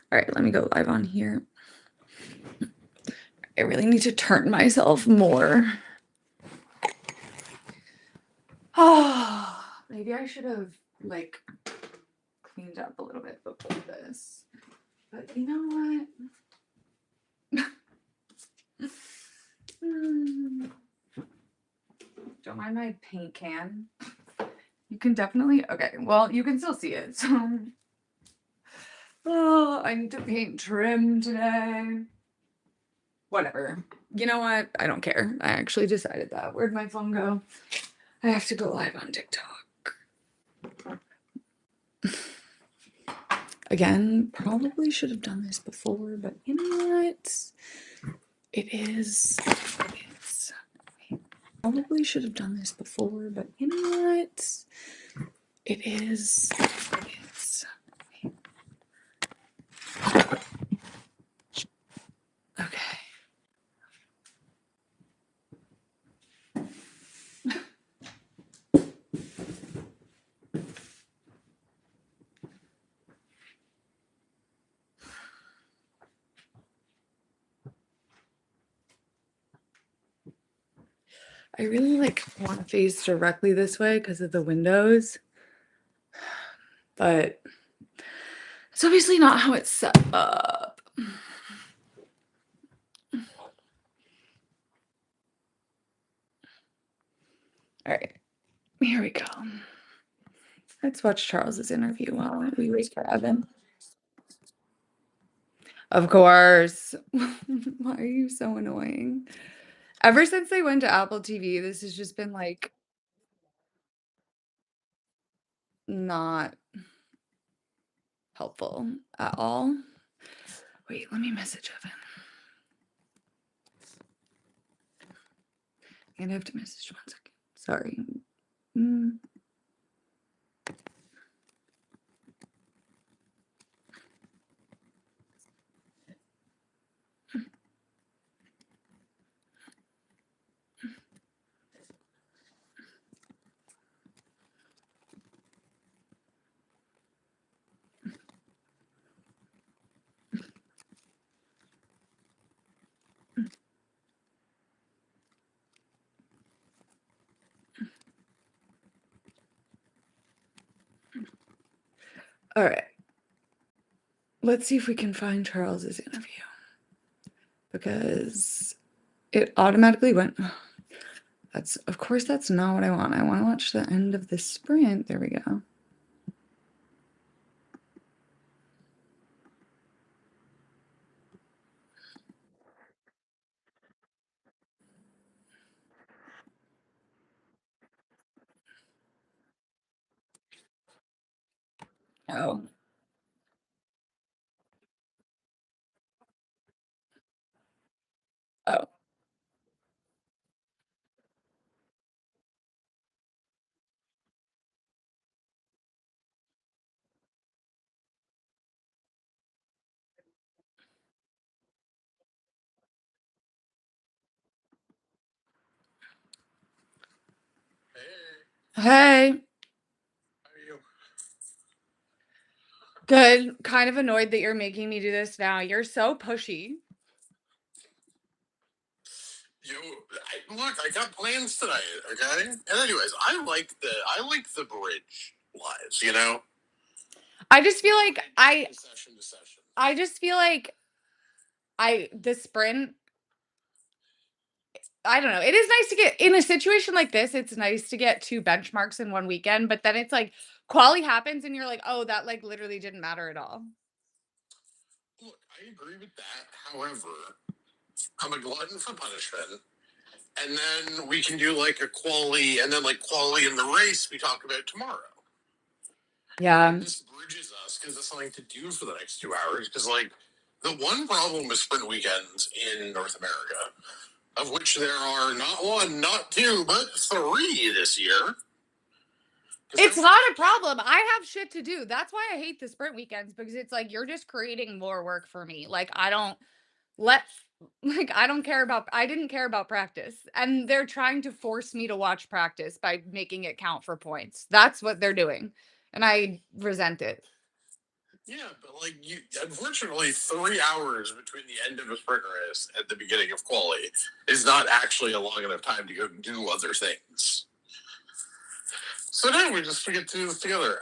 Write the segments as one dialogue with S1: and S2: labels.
S1: All right, let me go live on here. I really need to turn myself more. Oh, maybe I should have like cleaned up a little bit before this. But you know what? Don't mind my paint can. You can definitely, okay, well, you can still see it. So, oh, I need to paint trim today. Whatever. You know what? I don't care. I actually decided that. Where'd my phone go? I have to go live on TikTok. Again, probably should have done this before, but you know what? It is. It's. Probably should have done this before, but you know what? It is. It's. Okay. I really like want to face directly this way because of the windows, but it's obviously not how it's set up. All right, here we go. Let's watch Charles's interview while we wait for Evan. Of course. Why are you so annoying? Ever since they went to Apple TV, this has just been like not helpful at all. Wait, let me message Evan. I'm gonna have to message 1 second. Sorry. All right. Let's see if we can find Charles's interview because it automatically went. Of course, that's not what I want. I want to watch the end of the sprint. There we go. Oh. Oh. Hey. Good. Kind of annoyed that you're making me do this now. You're so pushy.
S2: Look, I got plans tonight, okay? And anyways, I like the bridge lives, you know?
S1: I just feel like
S2: Session to session.
S1: I just feel like the sprint, I don't know. It is nice to get in a situation like this. It's nice to get 2 benchmarks in 1 weekend, but then it's like quali happens and you're like, "Oh, that like literally didn't matter at all."
S2: Look, I agree with that. However, I'm a glutton for punishment. And then we can do like a quali and then like quali in the race we talk about tomorrow.
S1: Yeah.
S2: This bridges us because it's something to do for the next 2 hours. Because like the one problem with sprint weekends in North America, of which there are not one, not two, but 3 this year.
S1: It's not a problem. I have shit to do. That's why I hate the sprint weekends because it's like you're just creating more work for me. Like I don't let I don't care about I didn't care about practice. And they're trying to force me to watch practice by making it count for points. That's what they're doing. And I resent it.
S2: Yeah, but like you, unfortunately, 3 hours between the end of a sprint race and the beginning of quali is not actually a long enough time to go do other things. So now we just get to do this together.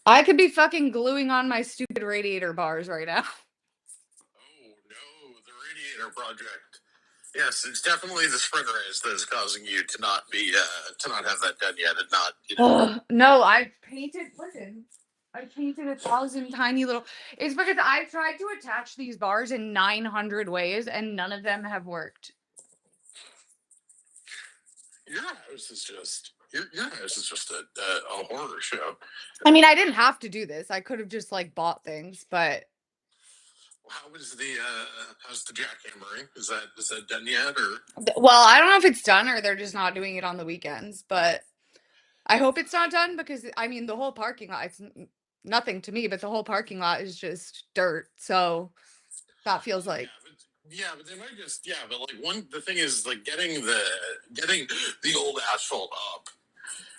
S1: I could be fucking gluing on my stupid radiator bars right now.
S2: Oh no, the radiator project. Yes, it's definitely the sprint race that is causing you to not be to not have that done yet, and not
S1: No, I painted. Listen, I painted 1,000 tiny little. It's because I tried to attach these bars in 900 ways, and none of them have worked.
S2: Your house is just your house is just a horror show.
S1: I mean, I didn't have to do this. I could have just like bought things, but
S2: How's the jackhammering? Is that done yet, or?
S1: well, I don't know if it's done or they're just not doing it on the weekends, but I hope it's not done because I mean the whole parking lot, it's nothing to me, but the whole parking lot is just dirt. So that feels like
S2: But they might just but like the thing is like getting the old asphalt up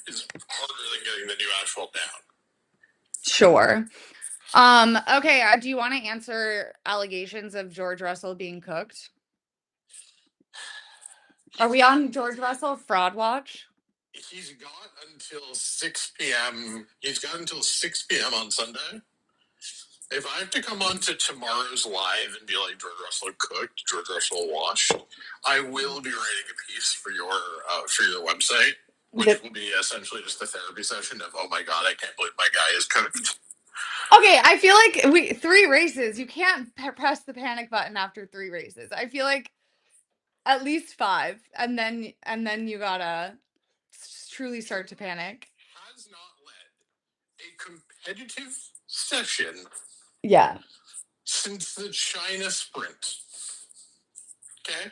S2: is harder than getting the new asphalt down.
S1: sure. Okay, do you want to answer allegations of George Russell being cooked? Are we on George Russell fraud watch?
S2: He's got until 6 p.m. He's got until 6 p.m. on Sunday. If I have to come on to tomorrow's live and be like, George Russell cooked, George Russell washed, I will be writing a piece for your website, which will be essentially just a therapy session of, oh my God, I can't believe my guy is cooked.
S1: Okay, I feel like 3 races. You can't press the panic button after 3 races. I feel like at least 5, and then you gotta truly start to panic.
S2: Has not led a competitive session.
S1: Yeah.
S2: Since the China sprint. Okay.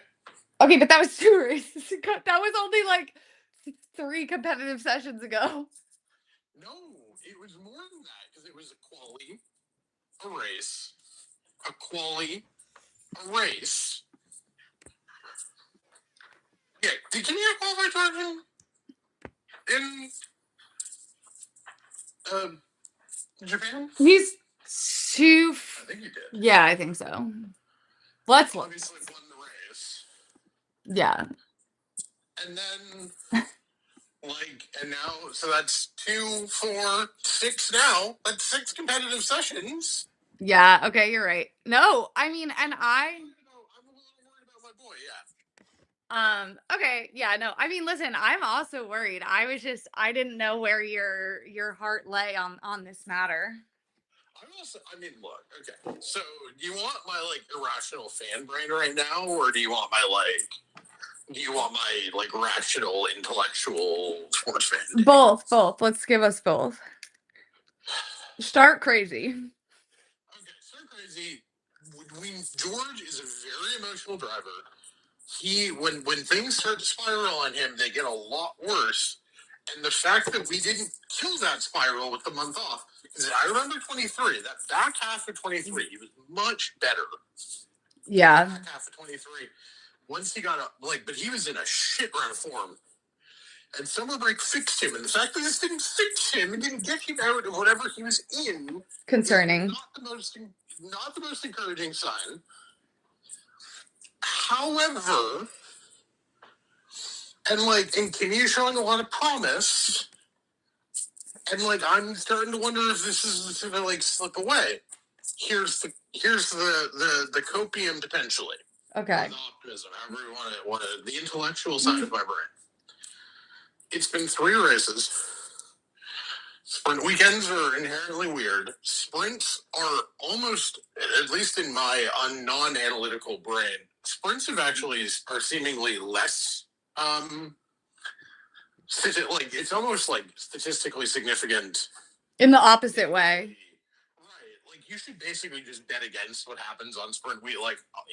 S1: Okay, but that was 2 races ago. That was only like 3 competitive sessions ago.
S2: No, it was more than that because it was a quali, a race, a quali, a race. Yeah, did you hear qualify Jordan in Japan?
S1: He's too.
S2: I think he did.
S1: Yeah, I think so. Let's look.
S2: Obviously won the race.
S1: Yeah.
S2: And then, and now, so that's 2, 4, 6 now. That's 6 competitive sessions.
S1: Yeah, okay, you're right. No, I mean, and
S2: I'm a little worried about my boy, yeah.
S1: Okay, yeah, no. I mean, listen, I'm also worried. I didn't know where your heart lay on this matter.
S2: I mean, look, okay. So, do you want my irrational fan brain right now, or do you want my rational intellectual sports fan?
S1: Both. Let's give us both. Start crazy.
S2: Okay, start crazy. George is a very emotional driver. When things start to spiral on him, they get a lot worse. And the fact that we didn't kill that spiral with the month off, because I remember 23, that back half of 23, he was much better.
S1: Yeah.
S2: Back half of 23. Once he got up, but he was in a shit run of form. And summer break fixed him. And the fact that this didn't fix him and didn't get him out of whatever he was in,
S1: concerning.
S2: Not the most encouraging sign. However, and Kimmy is showing a lot of promise. And I'm starting to wonder if this is going to slip away. Here's the copium potentially.
S1: Okay.
S2: The optimism, however you want to the intellectual side of my brain. It's been 3 races. Sprint weekends are inherently weird. Sprints are almost, at least in my non-analytical brain, sprints are seemingly less. It's almost statistically significant
S1: in the opposite way.
S2: Right. You should basically just bet against what happens on sprint week,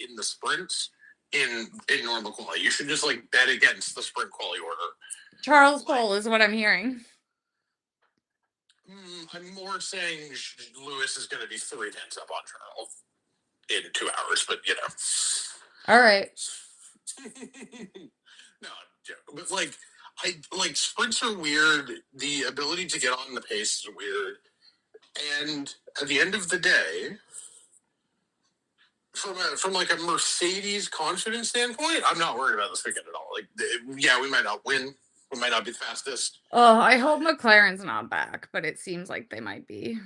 S2: in the sprints in normal quality. You should just bet against the sprint quality order.
S1: Charles Cole is what I'm hearing.
S2: I'm more saying Lewis is going to be 3 tenths up on Charles in 2 hours, but
S1: All right.
S2: No, but sprints are weird. The ability to get on the pace is weird. And at the end of the day, from like a Mercedes confidence standpoint, I'm not worried about this weekend at all. Like, yeah, we might not win, we might not be the fastest.
S1: Oh, I hope McLaren's not back, but it seems like they might be.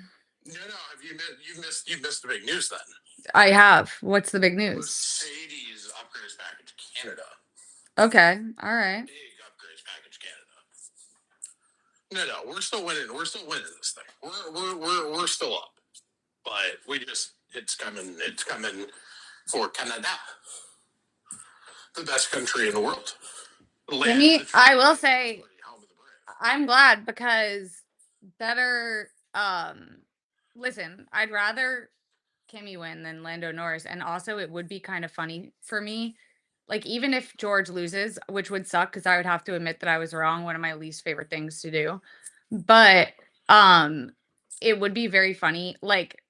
S2: No, have you've missed the big news then.
S1: I have. What's the big news?
S2: Mercedes upgrades package Canada.
S1: Okay, all right.
S2: Big upgrades package Canada. No, we're still winning. We're still winning this thing. We're still up, but it's coming. It's coming for Canada, the best country in the world.
S1: Jimmy, I will say, I'm glad because better. Listen, I'd rather Kimmy win than Lando Norris, and also it would be kind of funny for me. Like, even if George loses, which would suck because I would have to admit that I was wrong, one of my least favorite things to do. But it would be very funny. Like,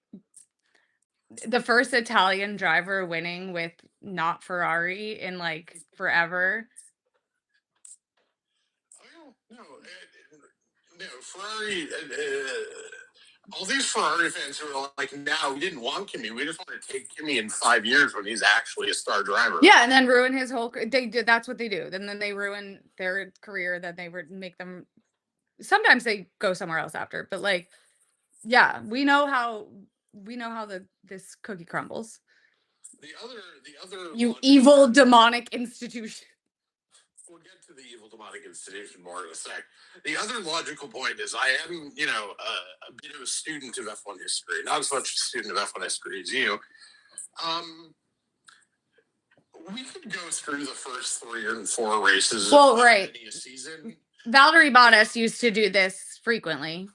S1: the first Italian driver winning with not Ferrari in like forever.
S2: No, Ferrari. All these Ferrari fans who are like, "No, we didn't want Kimi. We just want to take Kimi in 5 years when he's actually a star driver."
S1: Yeah, and then ruin his whole. They did. That's what they do. Then they ruin their career. Then they would make them. Sometimes they go somewhere else after, but like, yeah, we know how this cookie crumbles.
S2: The other.
S1: You evil demonic institution.
S2: We'll get to the evil demonic institution more in a sec. The other logical point is I am, a bit of a student of F1 history, not as much a student of F1 history as you. We could go through the first 3 or 4 races.
S1: Well, right.
S2: A season.
S1: Valtteri Bottas used to do this frequently.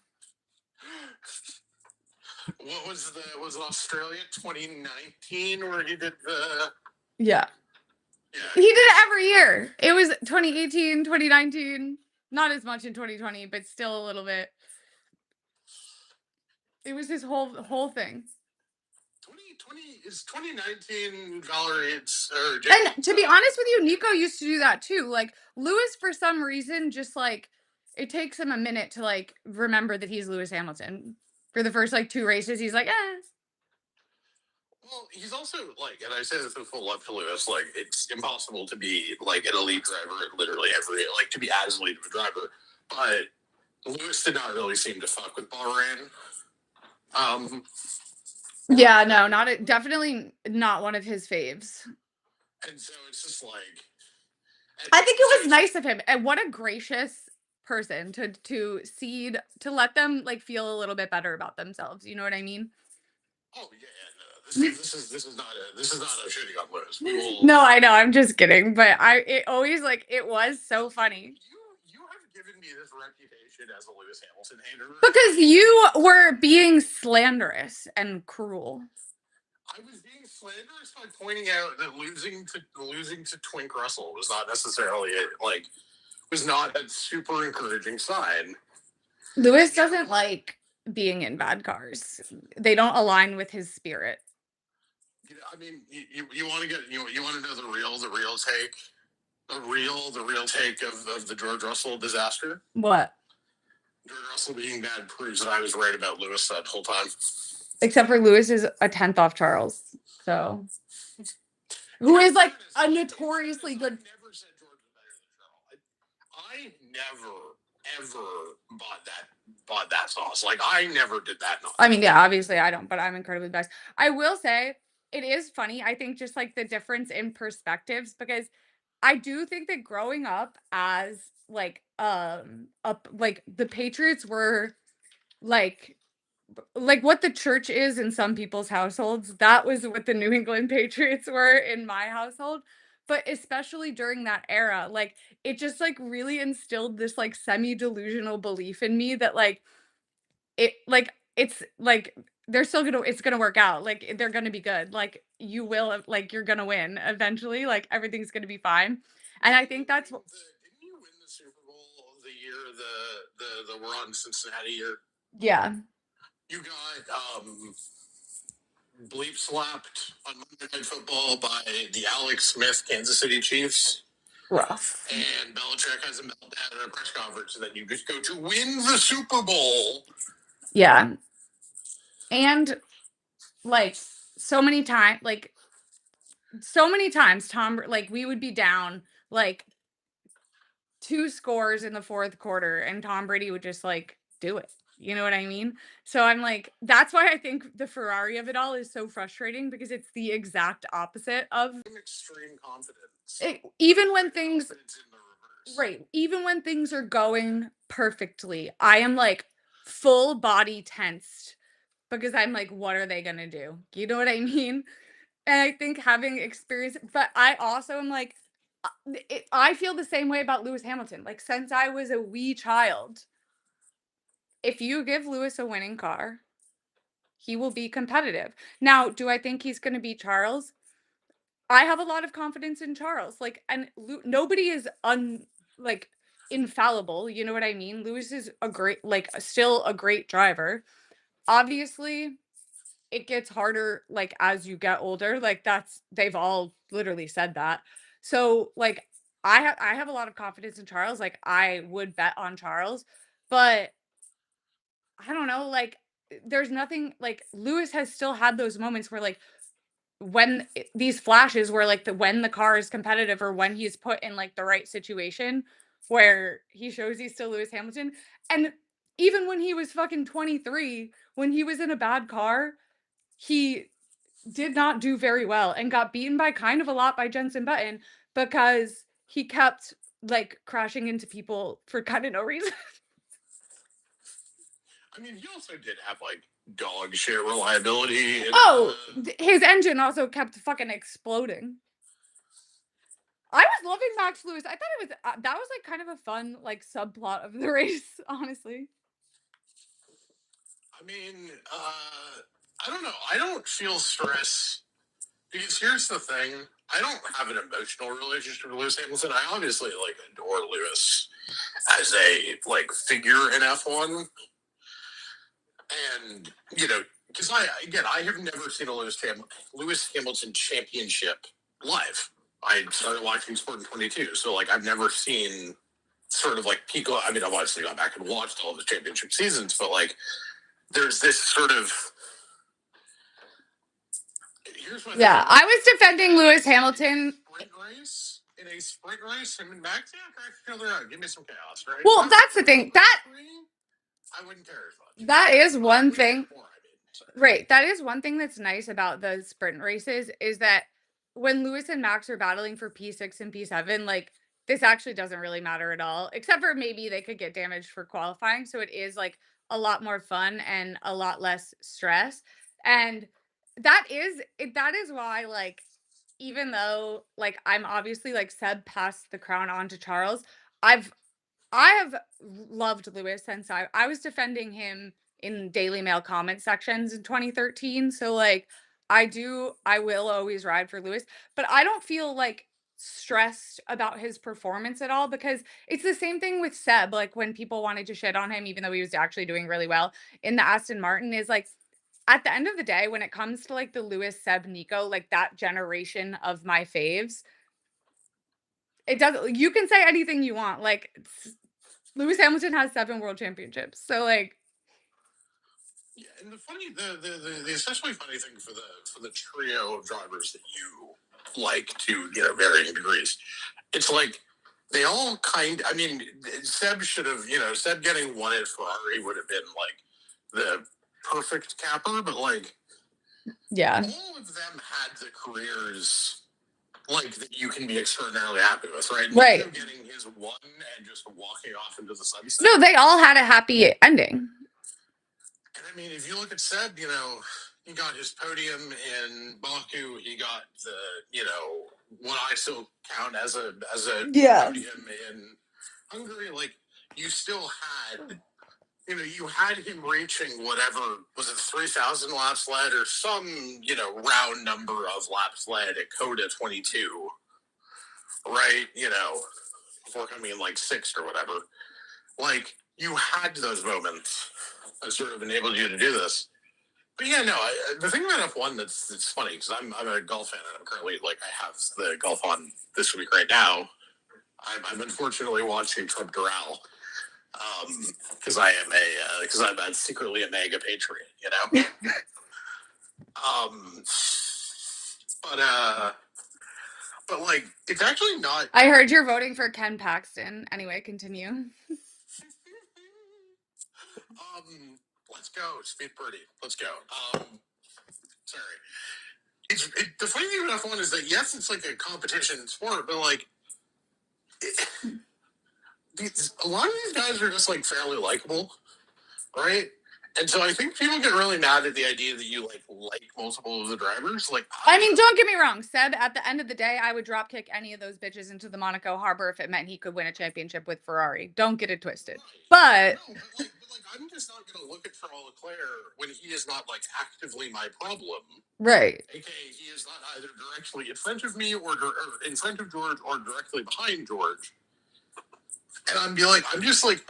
S2: What was it Australia 2019 where he did the?
S1: Yeah. He did it every year. It was 2018, 2019, not as much in 2020, but still a little bit. It was his whole thing.
S2: 2020 is 2019 Valerie.
S1: And to be honest with you, Nico used to do that too. Like, Lewis, for some reason, just like it takes him a minute to like remember that he's Lewis Hamilton. For the first like 2 races, he's like, eh.
S2: Well, he's also like, and I say this with full love to Lewis, like, it's impossible to be like an elite driver at literally every, like, to be as elite of a driver. But Lewis did not really seem to fuck with Bahrain.
S1: Yeah, no, definitely not one of his faves.
S2: And so it's just like,
S1: I think it was nice of him, and what a gracious person to cede, to let them like feel a little bit better about themselves. You know what I mean?
S2: Oh yeah, no, this is not a shitting on Lewis.
S1: No, I know, I'm just kidding, but it always it was so funny.
S2: You have given me this reputation as a Lewis Hamilton hater
S1: because you were being slanderous and cruel.
S2: I was being slanderous by pointing out that losing to Twink Russell was not necessarily was not a super encouraging sign.
S1: Lewis doesn't like being in bad cars. They don't align with his spirit.
S2: I mean, you want to get you want to know the real take, the real take of the George Russell disaster.
S1: What?
S2: George Russell being bad proves that I was right about Lewis that whole time.
S1: Except for Lewis is a 10th off Charles, so who is like a notoriously good.
S2: I never said George was better than Charles. I never ever bought that sauce. Like, I never did that.
S1: I mean, yeah, obviously I don't, but I'm incredibly biased. I will say it is funny. I think just like the difference in perspectives, because I do think that growing up as like the Patriots were like what the church is in some people's households, that was what the New England Patriots were in my household. But especially during that era, like it just like really instilled this like semi-delusional belief in me that it's like it's gonna work out. Like they're gonna be good. Like you will, like you're gonna win eventually. Like everything's gonna be fine. And I think that's what.
S2: Didn't you win the Super Bowl of the year the we're on Cincinnati year?
S1: Yeah.
S2: You got bleep slapped on Monday Night Football by the Alex Smith Kansas City Chiefs.
S1: Rough.
S2: And Belichick has a meltdown at a press conference, and then you just go to win the Super Bowl.
S1: Yeah. And like so many times, Tom, like we would be down like 2 scores in the fourth quarter, and Tom Brady would just like do it. You know what I mean? So I'm like, that's why I think the Ferrari of it all is so frustrating because it's the exact opposite of
S2: extreme confidence.
S1: even when things,
S2: Confidence in the reverse.
S1: right, even when things are going perfectly, I am like full body tensed because I'm like, what are they gonna do? You know what I mean? And I think having experience, but I also am like, I feel the same way about Lewis Hamilton. Like since I was a wee child, if you give Lewis a winning car, he will be competitive. Now, do I think he's going to beat Charles? I have a lot of confidence in Charles. Like, and nobody is like infallible. You know what I mean? Lewis is a great, like, still a great driver. Obviously, it gets harder like as you get older. Like they've all literally said that. So like I have a lot of confidence in Charles. Like I would bet on Charles, but I don't know, like there's nothing like Lewis has still had those moments where like when these flashes where like when the car is competitive or when he's put in like the right situation where he shows he's still Lewis Hamilton. And even when he was fucking 23, when he was in a bad car, he did not do very well and got beaten by kind of a lot by Jenson Button because he kept like crashing into people for kind of no reason.
S2: I mean, he also did have like dog shit reliability.
S1: His engine also kept fucking exploding. I was loving Max Lewis. I thought it was that was like kind of a fun like subplot of the race, honestly.
S2: I mean, I don't know. I don't feel stress because here's the thing: I don't have an emotional relationship with Lewis Hamilton. I obviously like adore Lewis as a like figure in F1, and you know, because I have never seen a Lewis Hamilton championship live. I started watching sport in 22, so like I've never seen sort of like peak. I mean, I've obviously gone back and watched all of the championship seasons, but like there's this sort of.
S1: Yeah, I was defending Lewis Hamilton.
S2: In a sprint race, him and Max, give me some chaos, right?
S1: Well, that's the thing. That
S2: I wouldn't care as much.
S1: That is one thing. Right. That is one thing that's nice about the sprint races is that when Lewis and Max are battling for P6 and P7, like this actually doesn't really matter at all, except for maybe they could get damaged for qualifying. So it is like a lot more fun and a lot less stress. And that is why, like, even though like I'm obviously like Seb passed the crown on to Charles, I have loved Lewis since I was defending him in Daily Mail comment sections in 2013. So like I will always ride for Lewis, but I don't feel like stressed about his performance at all because it's the same thing with Seb. Like when people wanted to shit on him, even though he was actually doing really well in the Aston Martin, is like at the end of the day, when it comes to like the Lewis, Seb, Nico, like that generation of my faves, it doesn't, you can say anything you want. Like Lewis Hamilton has 7 world championships. So like
S2: yeah, and the especially funny thing for the trio of drivers that you like to varying degrees, it's like they all I mean, Seb should have Seb getting one at Ferrari would have been like the perfect capper, but like
S1: yeah,
S2: all of them had the careers like that you can be extraordinarily happy with, right?
S1: Right.
S2: Nico getting his one and just walking off into the sunset.
S1: No, they all had a happy ending.
S2: And I mean, if you look at Seb, he got his podium in Baku. He got the, what I still count as a podium in Hungary. Like, you still had, you had him reaching whatever, was it 3,000 laps led or some, round number of laps led at Coda 22, right? Before coming in like sixth or whatever. Like, you had those moments that sort of enabled you to do this. But yeah, no, the thing about F1 that's funny, because I'm a golf fan, and I'm currently, like, I have the golf on this week right now. I'm unfortunately watching Trump Doral. Because I'm secretly a mega patriot, um, but like, it's actually not.
S1: I heard you're voting for Ken Paxton. Anyway, continue.
S2: Let's go, Speed Birdie. Let's go. Sorry. The funny thing about F1 is that yes, it's like a competition sport, but like, a lot of these guys are just like fairly likable, right? And so I think people get really mad at the idea that you like multiple of the drivers. Like,
S1: I mean, don't get me wrong. Seb, at the end of the day, I would drop kick any of those bitches into the Monaco harbor if it meant he could win a championship with Ferrari. Don't get it twisted. But
S2: no, but I'm just not going to look at Charles Leclerc when he is not like actively my problem.
S1: right.
S2: AKA, he is not either directly in front of me or in front of George or directly behind George. And I'm just like,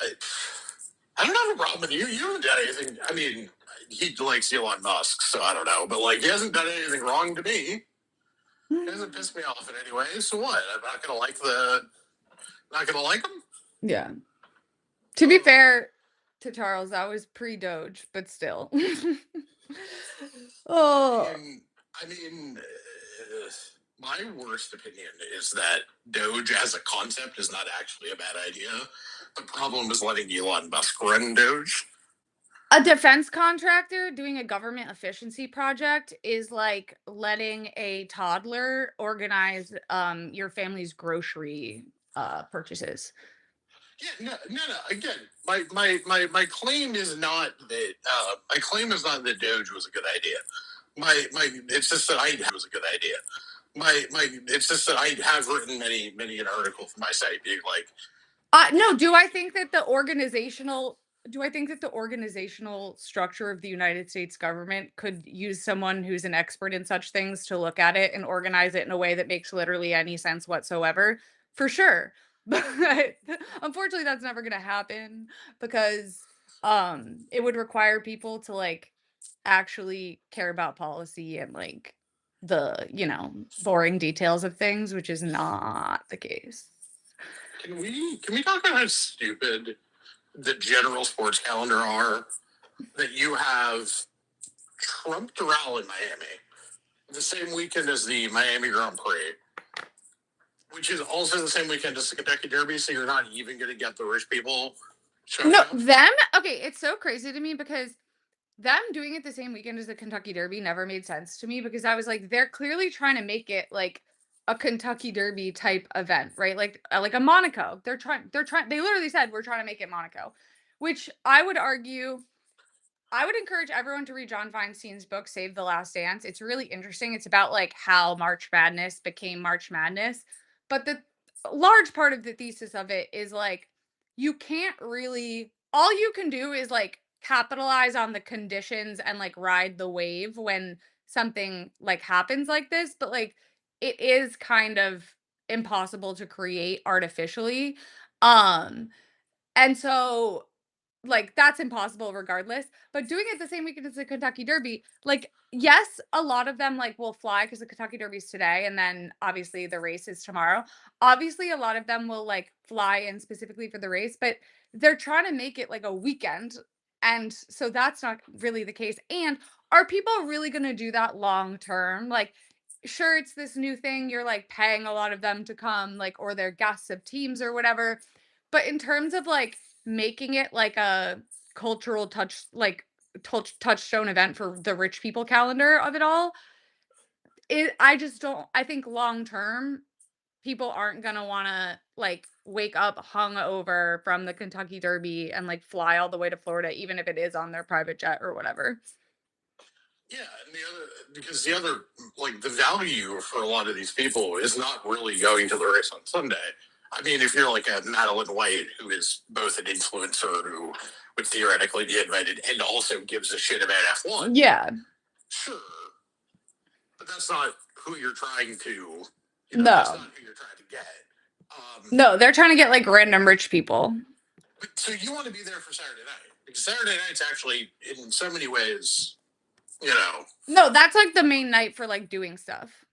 S2: I don't have a problem with you. You haven't done anything. I mean, he likes Elon Musk, so I don't know. But like, he hasn't done anything wrong to me. He hasn't pissed me off in any way. So what? I'm not gonna like him.
S1: Yeah. To be fair to Charles, that was pre-Doge, but still. Oh.
S2: I mean, my worst opinion is that Doge as a concept is not actually a bad idea. The problem is letting Elon Musk run Doge.
S1: A defense contractor doing a government efficiency project is like letting a toddler organize your family's grocery purchases.
S2: Yeah, no. Again, my claim is not that Doge was a good idea. It's just that it was a good idea. It's just that I have written many an article for my site being like,
S1: no. Do I think that the organizational structure of the United States government could use someone who's an expert in such things to look at it and organize it in a way that makes literally any sense whatsoever? For sure. But unfortunately, that's never going to happen because it would require people to like actually care about policy and like the, boring details of things, which is not the case.
S2: Can we talk about how stupid the general sports calendar are? That you have Trump Doral in Miami the same weekend as the Miami Grand Prix, which is also the same weekend as the Kentucky Derby, so you're not even going to get the rich people showing up.
S1: Okay, it's so crazy to me because them doing it the same weekend as the Kentucky Derby never made sense to me because I was like, they're clearly trying to make it like a Kentucky Derby type event, right? Like a Monaco. They literally said, we're trying to make it Monaco, which I would argue, I would encourage everyone to read John Feinstein's book, Save the Last Dance. It's really interesting. It's about like how March Madness became March Madness. But the large part of the thesis of it is like, you can't really, all you can do is like capitalize on the conditions and like ride the wave when something like happens like this. But like, it is kind of impossible to create artificially. And so like that's impossible regardless, but doing it the same weekend as the Kentucky Derby, like yes, a lot of them like will fly because the Kentucky Derby's today and then obviously the race is tomorrow. Obviously a lot of them will like fly in specifically for the race, but they're trying to make it like a weekend, and so that's not really the case. And are people really going to do that long term? Like sure, it's this new thing, you're like paying a lot of them to come, like, or they're guests of teams or whatever, but in terms of like making it like a cultural touchstone event for the rich people calendar of it all, I just don't, I think long term people aren't gonna want to like wake up hungover from the Kentucky Derby and like fly all the way to Florida even if it is on their private jet or whatever.
S2: Yeah, and the other like the value for a lot of these people is not really going to the race on Sunday. I mean, if you're like a Madeline White, who is both an influencer who would theoretically be invited and also gives a shit about F1.
S1: Yeah.
S2: Sure. But that's not who you're trying to,
S1: No.
S2: That's not who you're trying to get.
S1: No, they're trying to get like random rich people.
S2: So you want to be there for Saturday night. Because Saturday night's actually, in so many ways, No,
S1: that's like the main night for like doing stuff.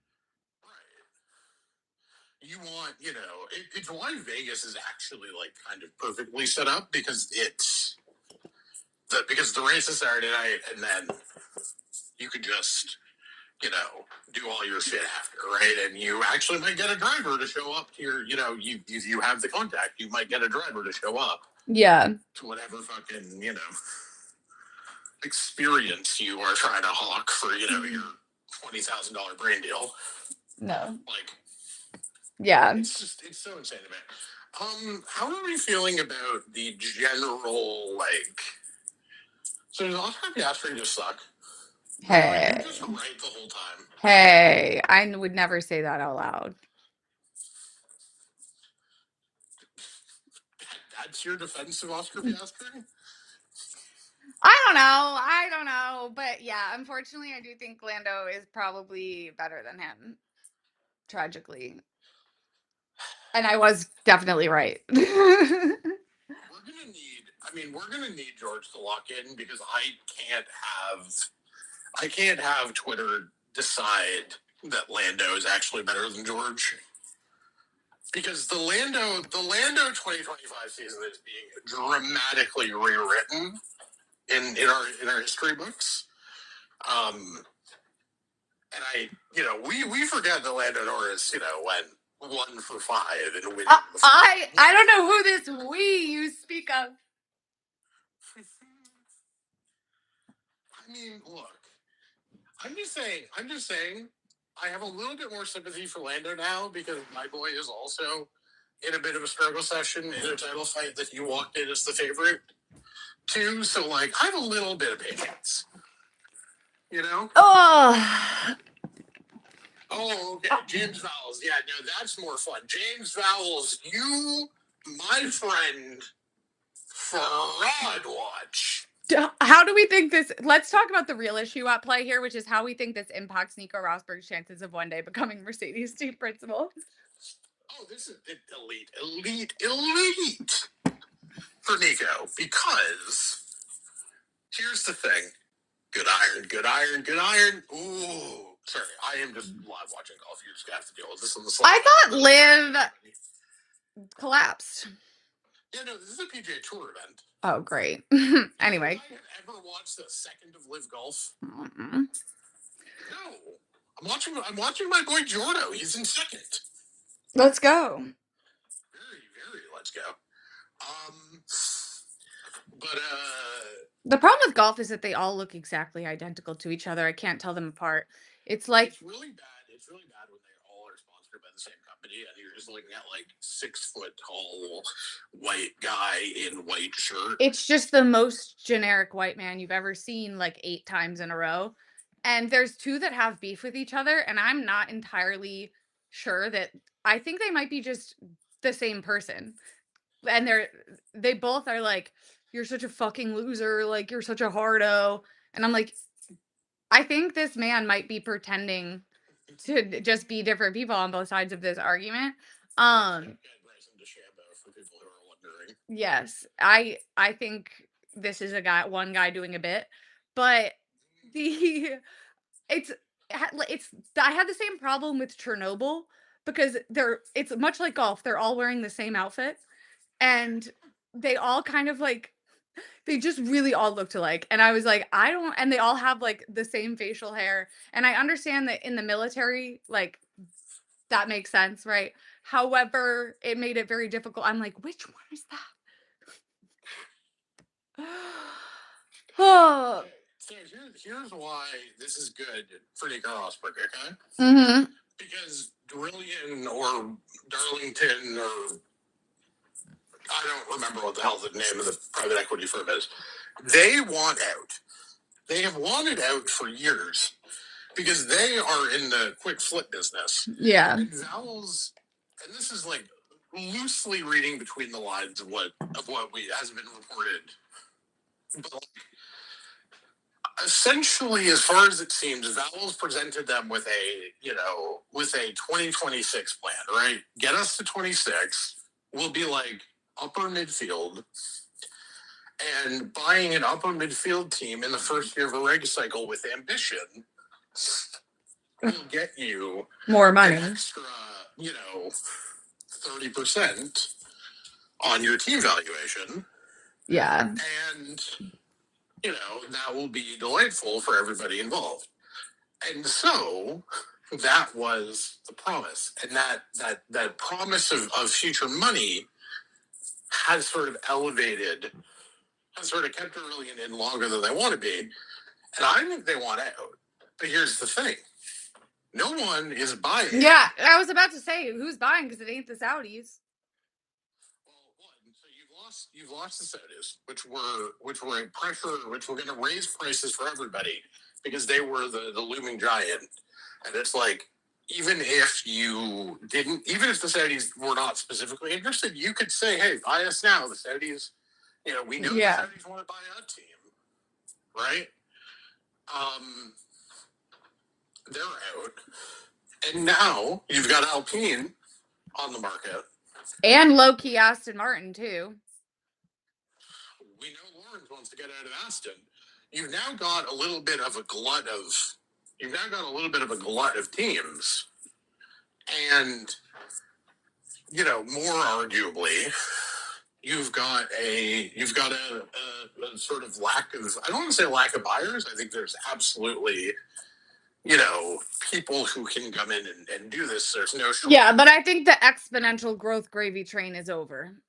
S2: you want, it's why Vegas is actually like kind of perfectly set up because because the race is Saturday night and then you could just, do all your shit after, right? And you actually might get a driver to show up to your, you have the contact, you might get a driver to show up.
S1: Yeah.
S2: To whatever fucking, experience you are trying to hawk for, your $20,000 brain deal.
S1: No.
S2: Like,
S1: yeah.
S2: It's so insane to me. How are we feeling about the general, like, so does Oscar Piastri just suck?
S1: Hey.
S2: Like, just right the whole time.
S1: Hey, I would never say that out loud.
S2: That's your defense of Oscar Piastri?
S1: I don't know. But yeah, unfortunately, I do think Lando is probably better than him. Tragically. And I was definitely right.
S2: We're gonna need George to lock in because I can't have Twitter decide that Lando is actually better than George. Because the Lando 2025 season is being dramatically rewritten in our history books. And we forget that Lando Norris, went 1 for 5 and winning.
S1: I don't know who this we you speak of.
S2: I mean, look, I'm just saying, I have a little bit more sympathy for Lando now because my boy is also in a bit of a struggle session in a title fight that he walked in as the favorite too. So, like, I have a little bit of patience. Oh, okay. James Vowles. Yeah, no, that's more fun. James Vowles, you, my friend, fraud watch.
S1: How do we think this? Let's talk about the real issue at play here, which is how we think this impacts Nico Rosberg's chances of one day becoming Mercedes team principal.
S2: Oh, this is elite for Nico because here's the thing. Good iron. Ooh, sorry, I am just live watching golf. You just have to deal with this on the slide.
S1: I thought Liv collapsed.
S2: Yeah, no, this is a PGA Tour event.
S1: Oh, great. Anyway.
S2: Have I ever watched a second of Live Golf?
S1: Mm-hmm.
S2: No. I'm watching my boy Jordo. He's in second.
S1: Let's go.
S2: Very, let's go. But
S1: the problem with golf is that they all look exactly identical to each other. I can't tell them apart. It's like
S2: it's really bad. It's really bad when they all are sponsored by the same company and you're just looking at like 6 foot tall white guy in white shirt.
S1: It's just the most generic white man you've ever seen like 8 times in a row. And there's 2 that have beef with each other, and I'm not entirely sure that I think they might be just the same person. And they both are like, you're such a fucking loser, like you're such a hardo. And I'm like, I think this man might be pretending to just be different people on both sides of this argument. Yes, I think this is one guy doing a bit, but I had the same problem with Chernobyl because it's much like golf. They're all wearing the same outfit and they all kind of like they just really all looked alike. And I was like, and they all have like the same facial hair. And I understand that in the military, like that makes sense, right? However, it made it very difficult. I'm like, which one is that?
S2: Oh. So here's why this is good for Nico Rosberg, okay?
S1: Mm-hmm.
S2: Because Brilliant or Darlington or I don't remember what the hell the name of the private equity firm is. They want out. They have wanted out for years because they are in the quick flip business.
S1: Yeah.
S2: And Vowles, and this is like loosely reading between the lines of what has been reported. But like, essentially, as far as it seems, Vowles presented them with a 2026 plan, right? Get us to 26. We'll be like upper midfield, and buying an upper midfield team in the first year of a reg cycle with ambition will get you
S1: more money.
S2: an extra 30% on your team valuation.
S1: Yeah.
S2: And, that will be delightful for everybody involved. And so that was the promise. And that promise of future money has sort of elevated, has sort of kept Aurelian in longer than they want to be. And I think they want out. But here's the thing. No one is buying.
S1: Yeah, I was about to say, who's buying? Because it ain't the Saudis.
S2: Well, one, so you've lost the Saudis, which were a pressure, which were going to raise prices for everybody because they were the looming giant. And it's like, even if the Saudis were not specifically interested, you could say, hey, buy us now. The Saudis, we know the Saudis want to buy our team, right? They're out. And now you've got Alpine on the market.
S1: And low-key Aston Martin, too.
S2: We know Lawrence wants to get out of Aston. You've now got a little bit of a glut of teams. And, more arguably, you've got a sort of lack of, I don't want to say lack of buyers. I think there's absolutely, people who can come in and do this. There's no shortage.
S1: Yeah, but I think the exponential growth gravy train is over.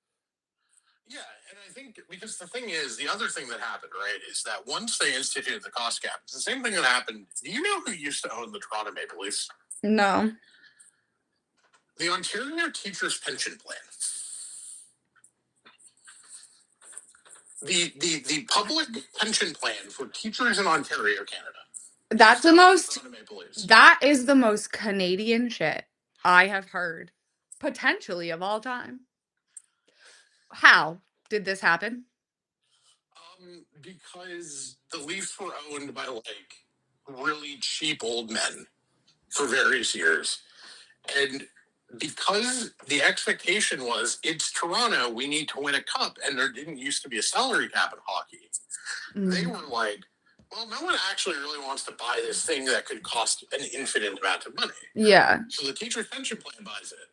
S2: Yeah, and I think because the thing is, the other thing that happened, right, is that once they instituted the cost cap, it's the same thing that happened. Do you know who used to own the Toronto Maple Leafs?
S1: No.
S2: The Ontario Teachers Pension Plan. The public pension plan for teachers in Ontario, Canada.
S1: That is the most Canadian shit I have heard, potentially of all time. How did this happen?
S2: Because the Leafs were owned by really cheap old men for various years, and because the expectation was it's Toronto, we need to win a cup, and there didn't used to be a salary cap in hockey. They were like, well, no one actually really wants to buy this thing that could cost an infinite amount of money.
S1: Yeah.
S2: So the teacher's pension plan buys it.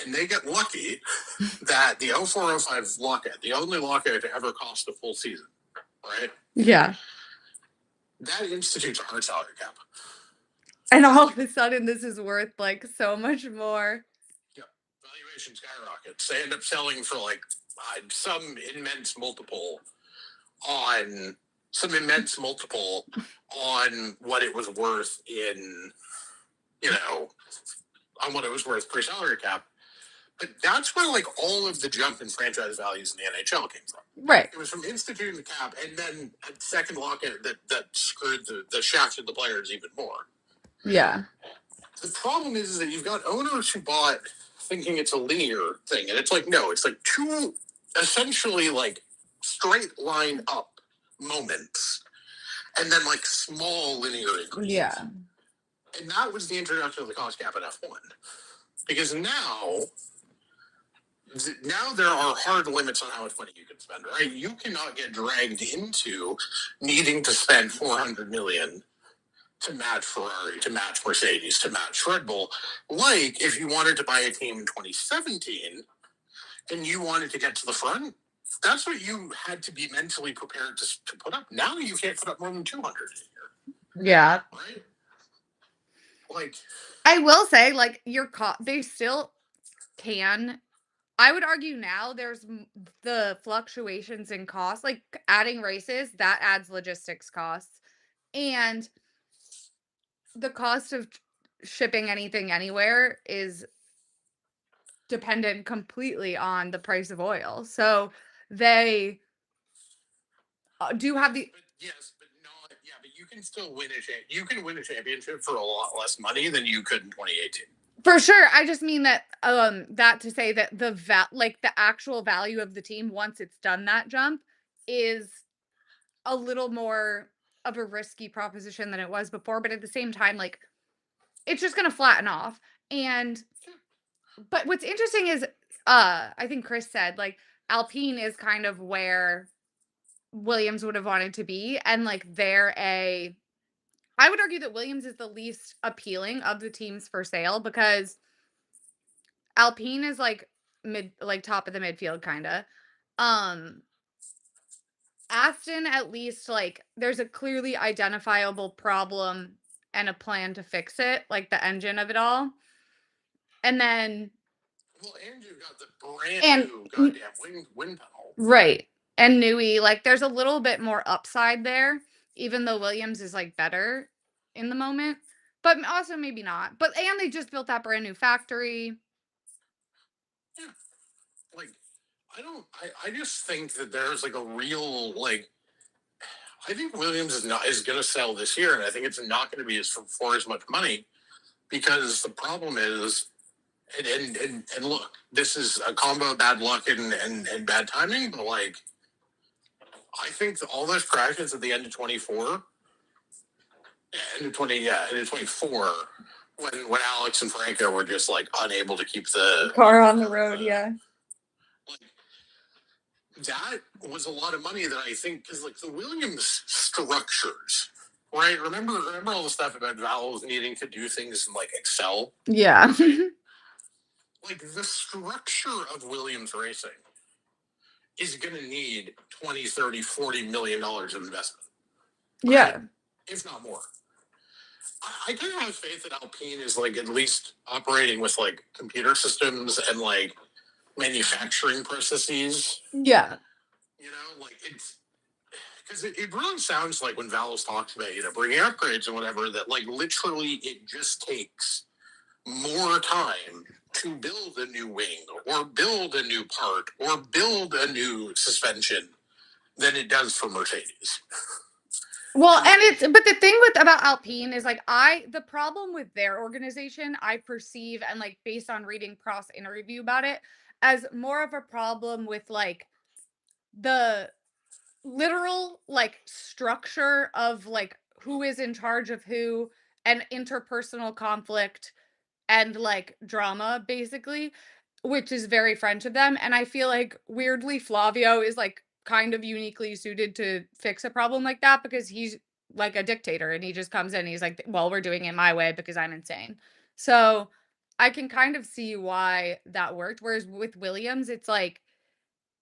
S2: And they get lucky that the 0405 lockout, the only lockout to ever cost a full season, right?
S1: Yeah.
S2: That institutes a hard salary cap.
S1: And all of a sudden, this is worth so much more.
S2: Yeah. Valuation skyrockets. They end up selling for some immense multiple on what it was worth on what it was worth per salary cap. But that's where all of the jump in franchise values in the NHL came from.
S1: Right.
S2: It was from instituting the cap and then a second lockout that screwed the shafted the players even more.
S1: Yeah.
S2: The problem is that you've got owners who bought thinking it's a linear thing, and it's no, it's two essentially straight line up moments, and then small linear increases.
S1: Yeah.
S2: And that was the introduction of the cost cap in F1, because now there are hard limits on how much money you can spend, right? You cannot get dragged into needing to spend $400 million to match Ferrari, to match Mercedes, to match Red Bull. If you wanted to buy a team in 2017 and you wanted to get to the front, that's what you had to be mentally prepared to put up. Now you can't put up more than 200 a year.
S1: Yeah.
S2: Right?
S1: I will say, they still can. I would argue now there's the fluctuations in costs, adding races, that adds logistics costs. And the cost of shipping anything anywhere is dependent completely on the price of oil. So they do have the...
S2: Yes, but not... Yeah, but you can still win a championship for a lot less money than you could in 2018.
S1: For sure. I just mean that to say that the actual value of the team once it's done that jump is a little more of a risky proposition than it was before, but at the same time it's just going to flatten off. But what's interesting is I think Chris said Alpine is kind of where Williams would have wanted to be, and I would argue that Williams is the least appealing of the teams for sale because Alpine is like top of the midfield kind of. Um Aston, at least, like, there's a clearly identifiable problem and a plan to fix it, like the engine of it all. And then
S2: Well, and you've got the brand
S1: and
S2: new goddamn wind tunnel.
S1: right. And Nui, like there's a little bit more upside there, even though Williams is like better in the moment. But also maybe not. But and they just built that brand new factory.
S2: Yeah. Like, I just think that there's like a real, like, I think Williams is going to sell this year, and I think it's not going to be for as much money, because the problem is, and look, this is a combo of bad luck and bad timing, but like, I think all those crashes at the end of 24, end of 20, yeah, end of 24, when Alex and Franco were just like unable to keep the
S1: Car on the road, yeah.
S2: Like, that was a lot of money that I think, because like the Williams structures, right? Remember all the stuff about valves needing to do things in like Excel?
S1: Yeah.
S2: Like, the structure of Williams Racing is going to need 20, 30, 40 million dollars of investment. Right?
S1: Yeah.
S2: If not more. I kind of have faith that Alpine is like at least operating with like computer systems and like manufacturing processes.
S1: Yeah.
S2: You know, like, it's because it really sounds like when Valve talks about, bringing upgrades and whatever, that like literally it just takes more time to build a new wing or build a new part or build a new suspension than it does for Mercedes.
S1: Well, and but the thing about Alpine is like the problem with their organization, I perceive, and like based on reading Prost interview about it, as more of a problem with like the literal like structure of like who is in charge of who, and interpersonal conflict and like drama basically, which is very French of them. And I feel like weirdly Flavio is like kind of uniquely suited to fix a problem like that, because he's like a dictator and he just comes in and he's like, well, we're doing it my way because I'm insane. So I can kind of see why that worked. Whereas with Williams, it's like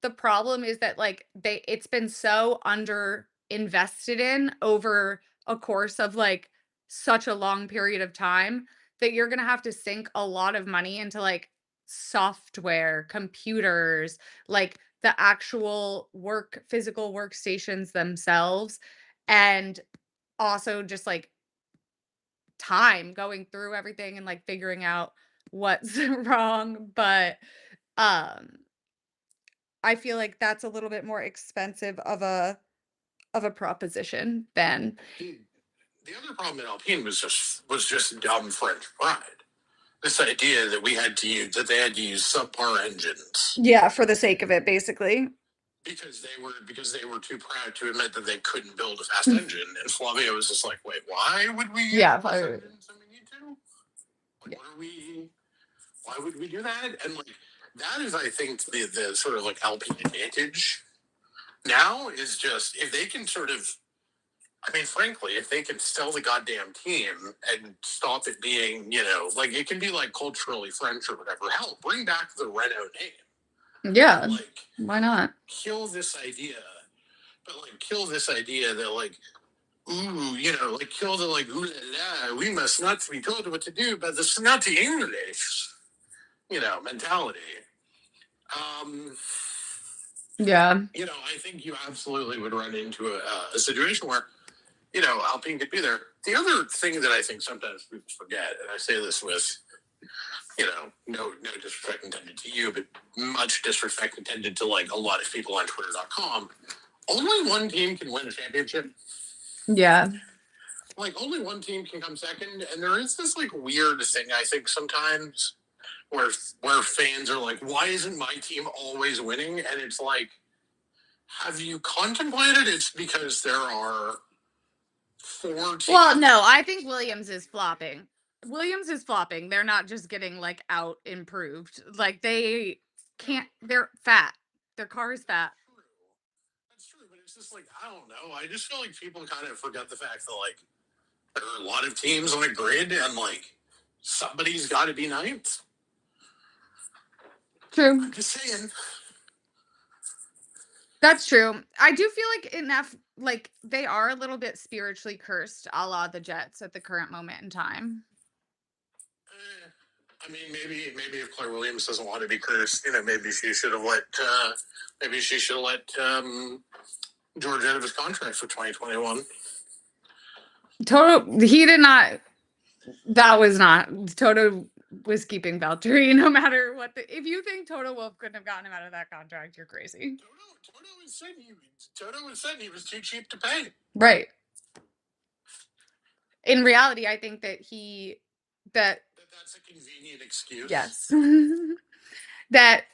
S1: the problem is that like it's been so under invested in over a course of like such a long period of time that you're going to have to sink a lot of money into like software, computers, like the actual physical workstations themselves, and also just like time going through everything and like figuring out what's wrong. But um I feel like that's a little bit more expensive of a proposition than
S2: The other problem in Alpine was just dumb French pride. This idea that they had to use subpar engines.
S1: Yeah, for the sake of it, basically.
S2: Because they were too proud to admit that they couldn't build a fast engine, and Flavio was just like, "Wait, why would we?
S1: Yeah,
S2: engines when we need to? Like, what are we? Why would we do that?" And like, that is, I think, the sort of like Alpine advantage now is just if they can sort of, I mean, frankly, if they can sell the goddamn team and stop it being, like, it can be like culturally French or whatever. Hell, bring back the Renault name.
S1: Yeah,
S2: like,
S1: why not?
S2: Kill this idea that like, ooh, like, kill the like, ooh la la, we must not be told what to do by the snotty English, mentality.
S1: Yeah.
S2: I think you absolutely would run into a situation where, Alpine could be there. The other thing that I think sometimes people forget, and I say this with, no disrespect intended to you, but much disrespect intended to like a lot of people on Twitter.com. Only one team can win a championship.
S1: Yeah.
S2: Like, only one team can come second, and there is this like weird thing I think sometimes where fans are like, why isn't my team always winning? And it's like, have you contemplated it's because there are 4 teams?
S1: Well, no, I think Williams is flopping. They're not just getting like out improved. Like they're fat. Their car is fat.
S2: That's true, but it's just like, I don't know. I just feel like people kind of forget the fact that like there are a lot of teams on a grid and like somebody's got to be ninth.
S1: True.
S2: I'm just saying.
S1: That's true. I do feel like enough, like they are a little bit spiritually cursed, a la the Jets at the current moment in time.
S2: I mean, maybe if Claire Williams doesn't want to be cursed, maybe she should have let George out of his contract for 2021.
S1: Toto, he did not. That was not Toto was keeping Valtteri no matter what. If you think Toto Wolff couldn't have gotten him out of that contract, you're crazy.
S2: Toto said he was too cheap to pay.
S1: Right. In reality, I think that
S2: that's a convenient excuse.
S1: Yes. That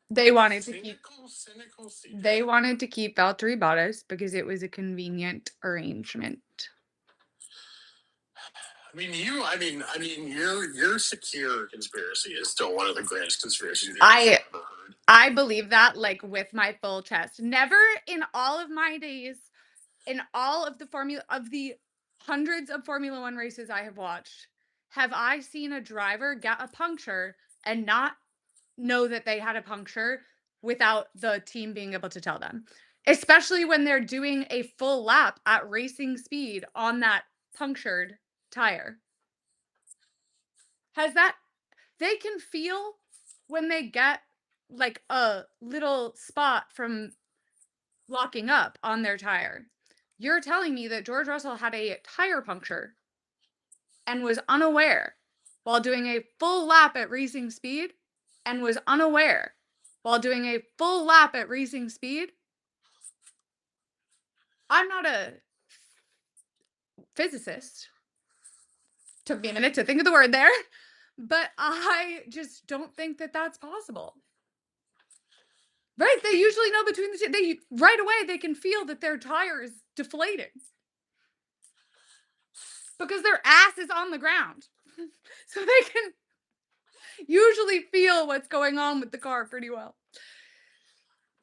S1: they wanted to keep
S2: cynical
S1: they wanted to keep Valtteri Bottas because it was a convenient arrangement.
S2: Your secure conspiracy is still one of the greatest conspiracies
S1: I've
S2: ever heard.
S1: I believe that like with my full chest. Never in all of my days, in all of the hundreds of Formula One races I have watched, have I seen a driver get a puncture and not know that they had a puncture without the team being able to tell them. Especially when they're doing a full lap at racing speed on that punctured tire. They can feel when they get like a little spot from locking up on their tire. You're telling me that George Russell had a tire puncture and was unaware while doing a full lap at racing speed and was unaware while doing a full lap at racing speed? I'm not a physicist. Took me a minute to think of the word there, but I just don't think that that's possible. Right? They usually know between the two. Right away they can feel that their tire is deflating because their ass is on the ground, so they can usually feel what's going on with the car pretty well.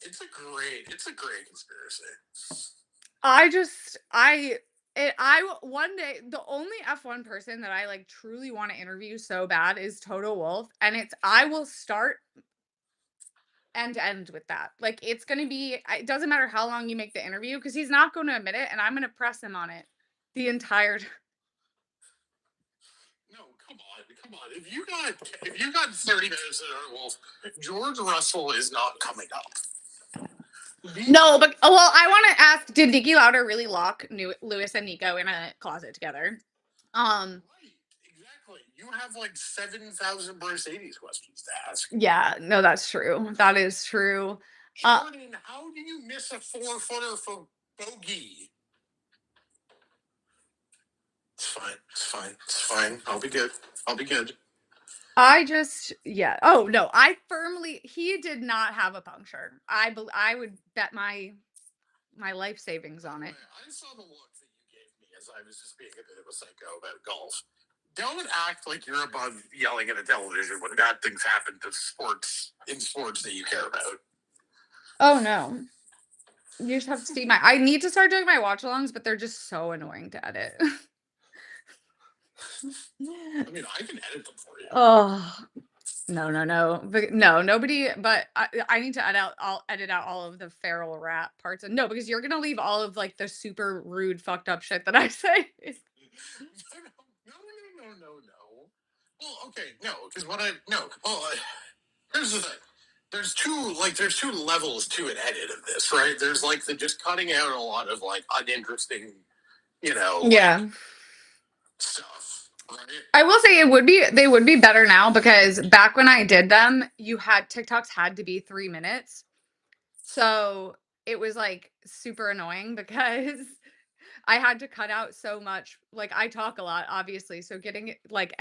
S2: It's a great conspiracy.
S1: One day, the only F1 person that I like truly want to interview so bad is Toto Wolff, and I will start and end with that. Like it's going to be, it doesn't matter how long you make the interview because he's not going to admit it, and I'm going to press him on it the entire time.
S2: No, come on. If you got 30 minutes at Toto Wolff, George Russell is not coming up.
S1: No, but well, I want to ask: did Niki Lauda really lock Lewis and Nico in a closet together?
S2: Right, exactly. You have like 7,000 Mercedes questions to ask.
S1: Yeah, no, that's true. That is true.
S2: Jordan, how do you miss a 4-footer for bogey? It's fine. I'll be good.
S1: Oh no, he did not have a puncture. I would bet my life savings on it.
S2: I saw the look that you gave me as I was just being a bit of a psycho about golf. Don't act like you're above yelling at a television when bad things happen to sports that you care about.
S1: Oh no. You just have to see I need to start doing my watch-alongs, but they're just so annoying to edit.
S2: I mean, I can edit them for you.
S1: Oh, no. But no, nobody, but I need to edit out all of the feral rat parts. And no, because you're going to leave all of like the super rude, fucked up shit that I say.
S2: No. Well, okay, no, because here's the thing. There's two levels to an edit of this, right? There's like the just cutting out a lot of like uninteresting,
S1: yeah,
S2: stuff. Right?
S1: I will say they would be better now because back when I did them, TikToks had to be 3 minutes. So it was like super annoying because I had to cut out so much. Like I talk a lot, obviously. So getting it like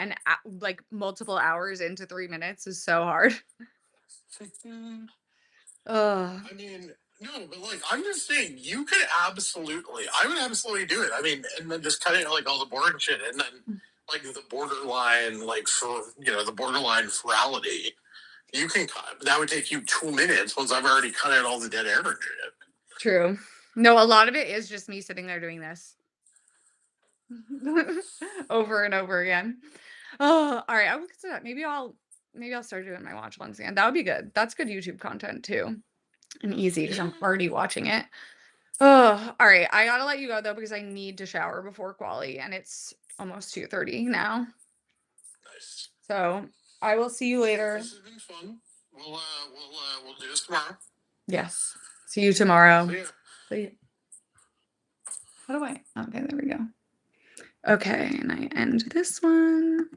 S1: multiple hours into 3 minutes is so hard.
S2: I mean, no, but like I'm just saying, I would absolutely do it. I mean, and then just cutting out like all the boring shit, and then like the borderline, the borderline ferality. You can cut. That would take you 2 minutes once I've already cut out all the dead air and shit.
S1: True. No, a lot of it is just me sitting there doing this over and over again. Oh, all right. I'll consider that. Maybe I'll maybe I'll start doing my watch alongs again. That would be good. That's good YouTube content too. And easy because I'm already watching it. Oh, all right. I gotta let you go though because I need to shower before quali and it's almost 2:30 now.
S2: Nice.
S1: So I will see you later.
S2: This has been fun. We'll do this tomorrow.
S1: Yes. See you tomorrow.
S2: See ya.
S1: See ya. How do I? Okay, there we go. Okay, and I end this one.